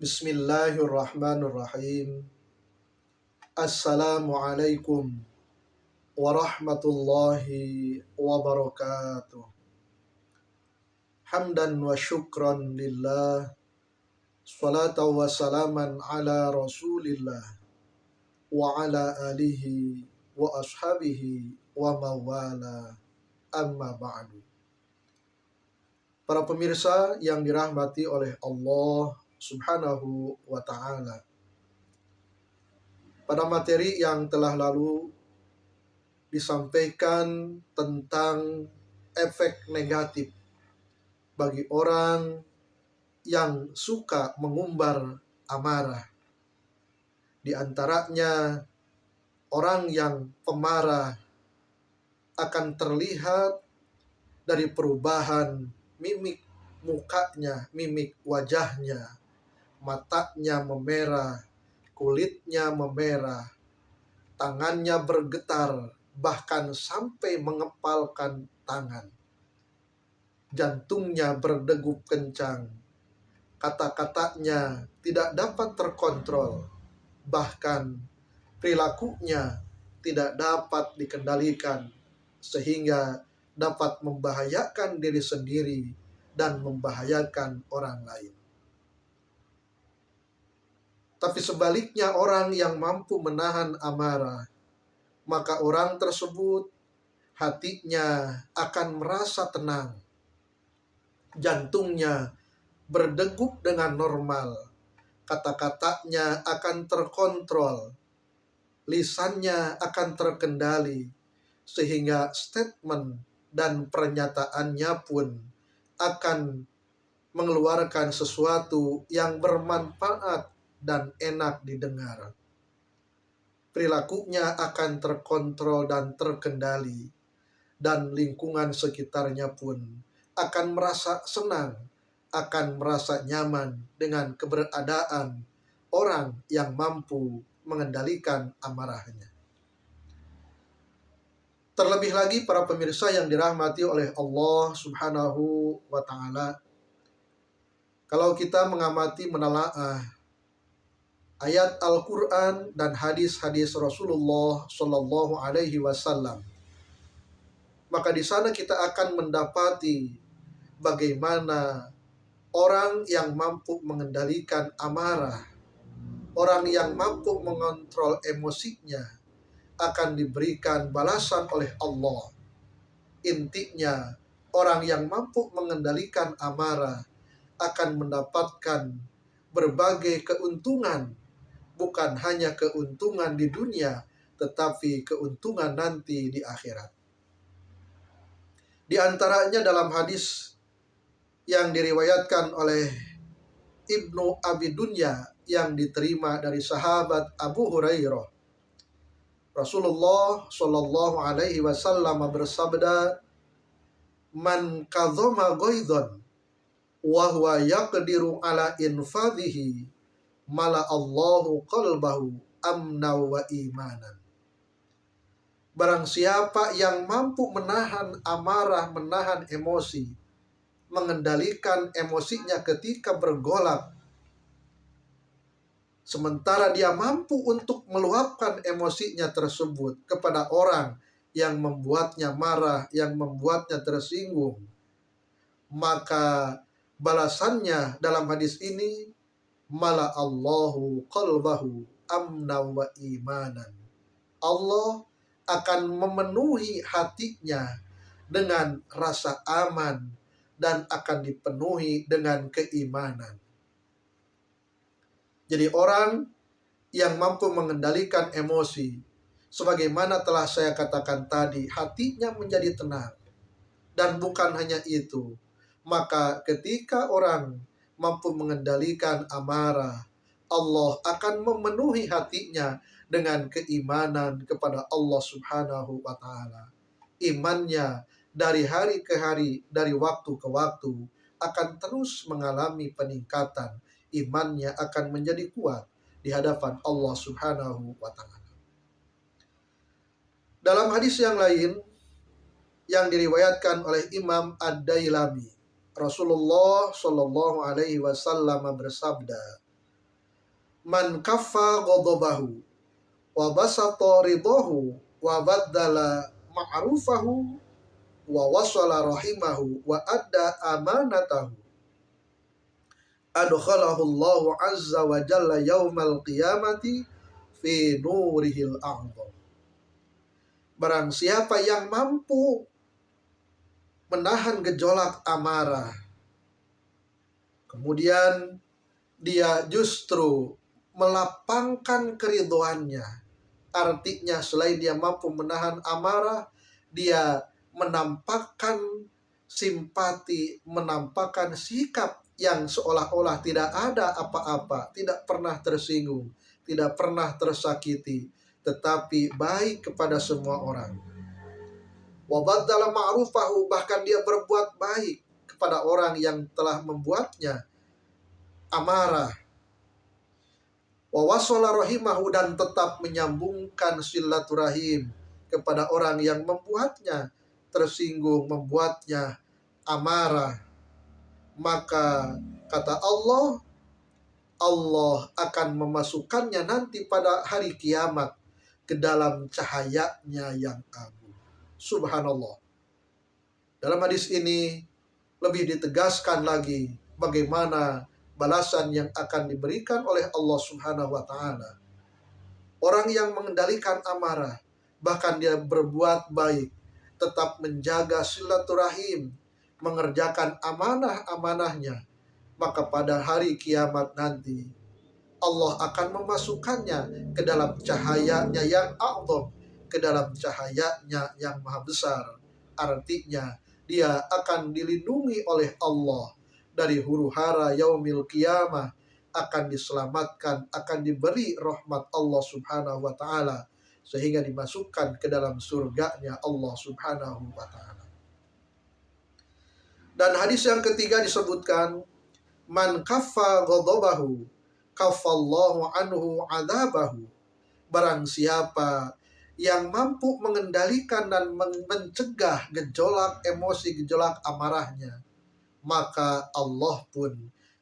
Bismillahirrahmanirrahim. Assalamualaikum warahmatullahi wabarakatuh. Hamdan wa syukran lillah. Salatan wa salaman ala rasulillah. Wa ala alihi wa ashabihi wa mawala. Amma ba'du. Para pemirsa yang dirahmati oleh Allah Subhanahu wa ta'ala. Pada materi yang telah lalu disampaikan tentang efek negatif bagi orang yang suka mengumbar amarah. Di antaranya orang yang pemarah akan terlihat dari perubahan mimik mukanya, mimik wajahnya, matanya memerah, kulitnya memerah, tangannya bergetar, bahkan sampai mengepalkan tangan. Jantungnya berdegup kencang, kata-katanya tidak dapat terkontrol, bahkan perilakunya tidak dapat dikendalikan, sehingga dapat membahayakan diri sendiri dan membahayakan orang lain. Tapi sebaliknya orang yang mampu menahan amarah, maka orang tersebut hatinya akan merasa tenang. Jantungnya berdegup dengan normal. Kata-katanya akan terkontrol. Lisannya akan terkendali. Sehingga statement dan pernyataannya pun akan mengeluarkan sesuatu yang bermanfaat dan enak didengar. Perilakunya akan terkontrol dan terkendali, dan lingkungan sekitarnya pun akan merasa senang, akan merasa nyaman dengan keberadaan orang yang mampu mengendalikan amarahnya. Terlebih lagi para pemirsa yang dirahmati oleh Allah Subhanahu wa ta'ala, kalau kita mengamati menelaah ayat Al-Quran dan hadis-hadis Rasulullah Sallallahu Alaihi Wasallam, maka di sana kita akan mendapati bagaimana orang yang mampu mengendalikan amarah, orang yang mampu mengontrol emosinya akan diberikan balasan oleh Allah. Intinya, orang yang mampu mengendalikan amarah akan mendapatkan berbagai keuntungan, bukan hanya keuntungan di dunia, tetapi keuntungan nanti di akhirat. Di antaranya dalam hadis yang diriwayatkan oleh Ibnu Abi Dunya yang diterima dari sahabat Abu Hurairah, Rasulullah Shallallahu Alaihi Wasallam bersabda, "Man kadzama ghaidhan wa huwa yaqdiru ala infadhihi mala Allahu qalbahu amna wa imanan." Barang siapa yang mampu menahan amarah, menahan emosi, mengendalikan emosinya ketika bergolak, sementara dia mampu untuk meluapkan emosinya tersebut kepada orang yang membuatnya marah, yang membuatnya tersinggung, maka balasannya dalam hadis ini, mala Allahu qalbahu amna wa imanan. Allah akan memenuhi hatinya dengan rasa aman dan akan dipenuhi dengan keimanan. Jadi orang yang mampu mengendalikan emosi, sebagaimana telah saya katakan tadi, hatinya menjadi tenang. Dan bukan hanya itu, maka ketika orang mampu mengendalikan amarah, Allah akan memenuhi hatinya dengan keimanan kepada Allah Subhanahu wa ta'ala. Imannya dari hari ke hari, dari waktu ke waktu, akan terus mengalami peningkatan. Imannya akan menjadi kuat di hadapan Allah Subhanahu wa ta'ala. Dalam hadis yang lain yang diriwayatkan oleh Imam Ad-Dailami, Rasulullah Shallallahu Alaihi Wasallam bersabda, Man kaffa ghadabahu wa basata ridahu wa baddala ma'rufahu wa wasala rahimahu wa adda amanatahu adkhalahu Allahu azza wa jalla yaumal qiyamati fi nurihil a'zam. Barang siapa yang mampu menahan gejolak amarah, kemudian dia justru melapangkan keriduannya, artinya selain dia mampu menahan amarah, dia menampakkan simpati, menampakkan sikap yang seolah-olah tidak ada apa-apa, tidak pernah tersinggung, tidak pernah tersakiti, tetapi baik kepada semua orang. Wa baddala ma'rufahu, bahkan dia berbuat baik kepada orang yang telah membuatnya amarah. Wa wasala rahimahu, dan tetap menyambungkan silaturahim kepada orang yang membuatnya tersinggung, membuatnya amarah. Maka kata Allah, Allah akan memasukkannya nanti pada hari kiamat ke dalam cahayanya yang agung. Subhanallah. Dalam hadis ini lebih ditegaskan lagi bagaimana balasan yang akan diberikan oleh Allah Subhanahu wa Ta'ala. Orang yang mengendalikan amarah, bahkan dia berbuat baik, tetap menjaga silaturahim, mengerjakan amanah-amanahnya, maka pada hari kiamat nanti Allah akan memasukkannya ke dalam cahayanya yang a'zam, ke dalam cahayanya yang maha besar. Artinya dia akan dilindungi oleh Allah dari huru-hara yaumil qiyamah, akan diselamatkan, akan diberi rahmat Allah Subhanahu wa Ta'ala, sehingga dimasukkan ke dalam surganya Allah Subhanahu wa Ta'ala. Dan hadis yang ketiga disebutkan, man kaffa ghadabahu kaffallahu anhu adabahu. Barang siapa yang mampu mengendalikan dan mencegah gejolak emosi, gejolak amarahnya, maka Allah pun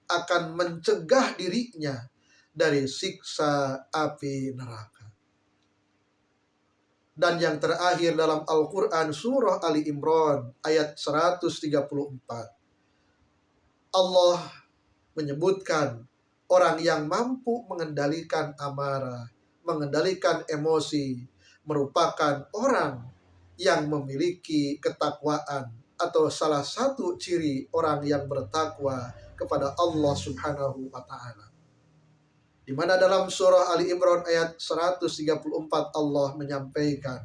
akan mencegah dirinya dari siksa api neraka. Dan yang terakhir dalam Al-Quran surah Ali Imran ayat 134, Allah menyebutkan orang yang mampu mengendalikan amarah, mengendalikan emosi, merupakan orang yang memiliki ketakwaan, atau salah satu ciri orang yang bertakwa kepada Allah Subhanahu wa Ta'ala. Di mana dalam surah Ali Imran ayat 134 Allah menyampaikan,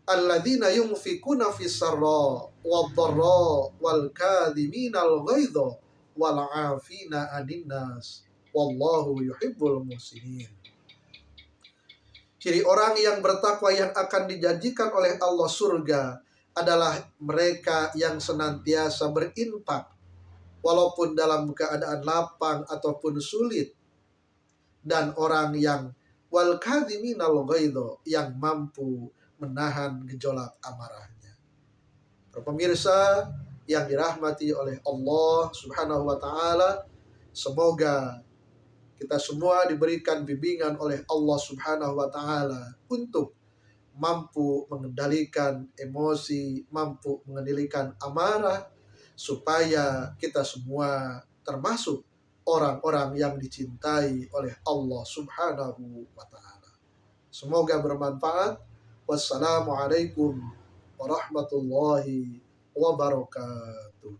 alladzina yunfikuna fis sarra wad dharra wal kadhiminal ghaidha wal 'afina 'anil nas wallahu yuhibbul muhsinin. Ciri orang yang bertakwa yang akan dijanjikan oleh Allah surga adalah mereka yang senantiasa berinfak walaupun dalam keadaan lapang ataupun sulit, dan orang yang wal kadhiminal ghaidha, yang mampu menahan gejolak amarahnya. Para pemirsa yang dirahmati oleh Allah Subhanahu wa Ta'ala, semoga kita semua diberikan bimbingan oleh Allah Subhanahu wa Ta'ala untuk mampu mengendalikan emosi, mampu mengendalikan amarah, supaya kita semua termasuk orang-orang yang dicintai oleh Allah Subhanahu wa Ta'ala. Semoga bermanfaat. Wassalamualaikum warahmatullahi wabarakatuh.